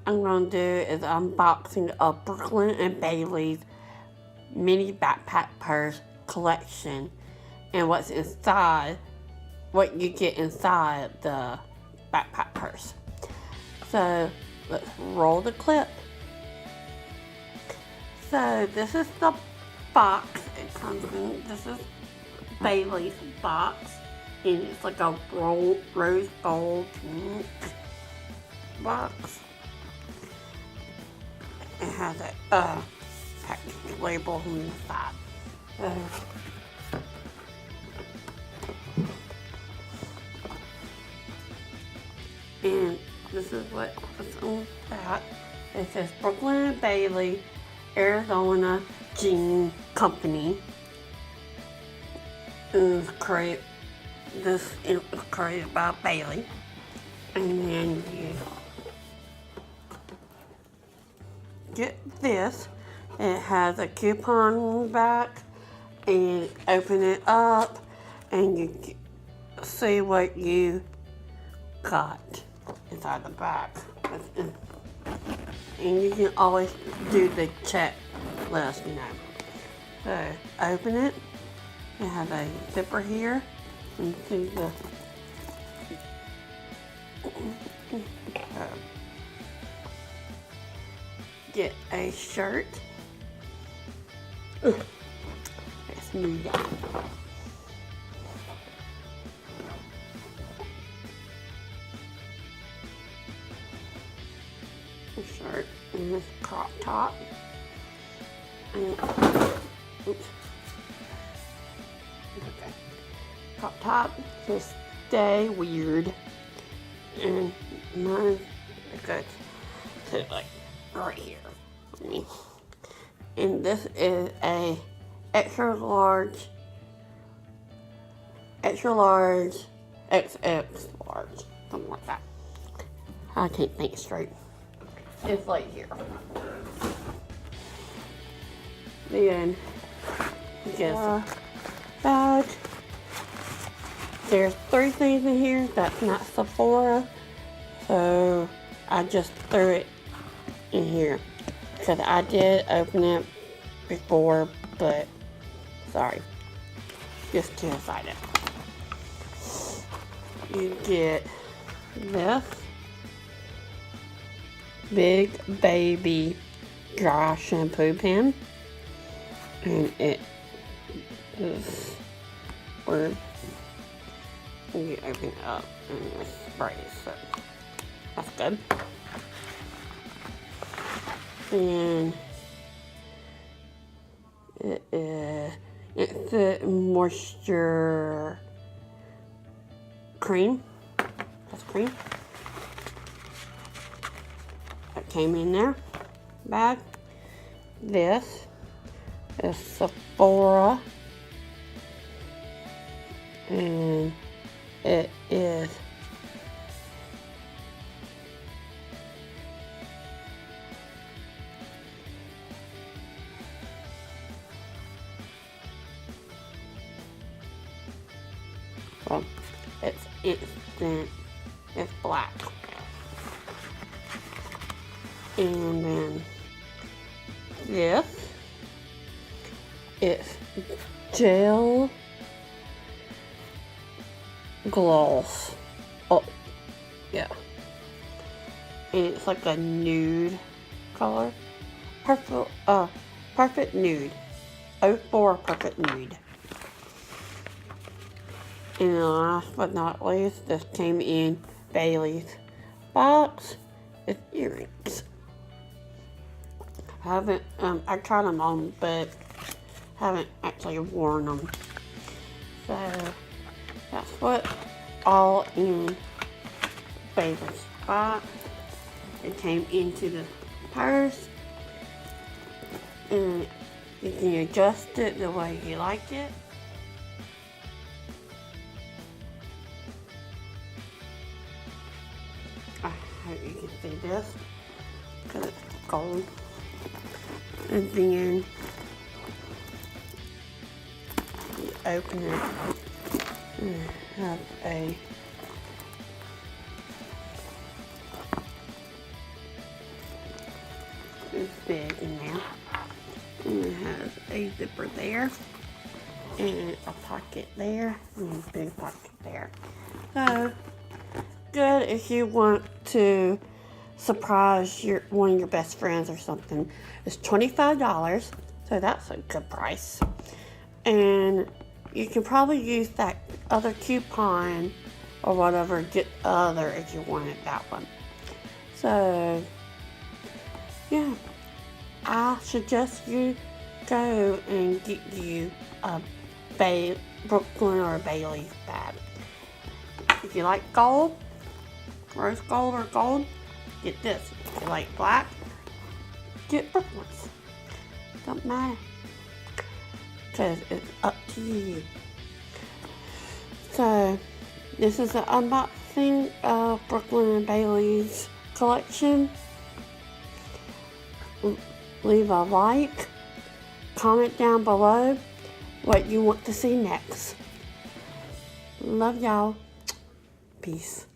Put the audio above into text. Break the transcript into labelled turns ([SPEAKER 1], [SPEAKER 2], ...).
[SPEAKER 1] I'm going to do is unboxing of Brooklyn and Bailey's mini backpack purse collection and what's inside, what you get inside the backpack purse. So let's roll the clip. So this is the box it comes in. This is Bailey's box, and it's like a rose gold box. It has a package label on the side. And this is what's on that. It says Brooklyn and Bailey, Arizona Jean Company. This is created by Bailey. And then you get this. It has a coupon on the back, and open it up and you see what you got inside the back. And you can always do the checklist, you know. So open it. It has a zipper here. You see the get a shirt. Let's move that. A shirt and this crop top. And oops. Okay. Crop top to stay weird. And mine goes to like right here. And this is a extra large, XX large, something like that. I can't think straight. It's like here. Then you get a bag. There's 3 things in here that's not Sephora, so I just threw it in here because I did open it before, but sorry, just too excited. You get this big Baby Dry Shampoo Pen, and it is where you open it up and it sprays, so that's good. And it's a moisture cream. That's cream. That came in there. Bag. This is Sephora. And it is it's instant, it's black. And then this, it's gel gloss. Oh, yeah. And it's like a nude color. Perfect nude. 04 perfect nude. And last but not least, this came in Bailey's box. It's earrings. I tried them on, but haven't actually worn them. So that's what all in Bailey's box. It came into the purse, and you can adjust it the way you like it. I hope you can see this because it's gold. And then you open it and have a is big in there. And it has a zipper there. And a pocket there. And a big pocket there. So, good if you want to surprise one of your best friends or something. It's $25. So that's a good price. And you can probably use that other coupon or whatever, get other if you wanted that one. So, yeah, I suggest you go and get you a Brooklyn or a Bailey's bag. If you like gold, rose gold or gold, get this. If you like black, get Brooklyn's. Don't matter, because it's up to you. So, this is an unboxing of Brooklyn and Bailey's collection. Leave a like, comment down below what you want to see next. Love y'all. Peace.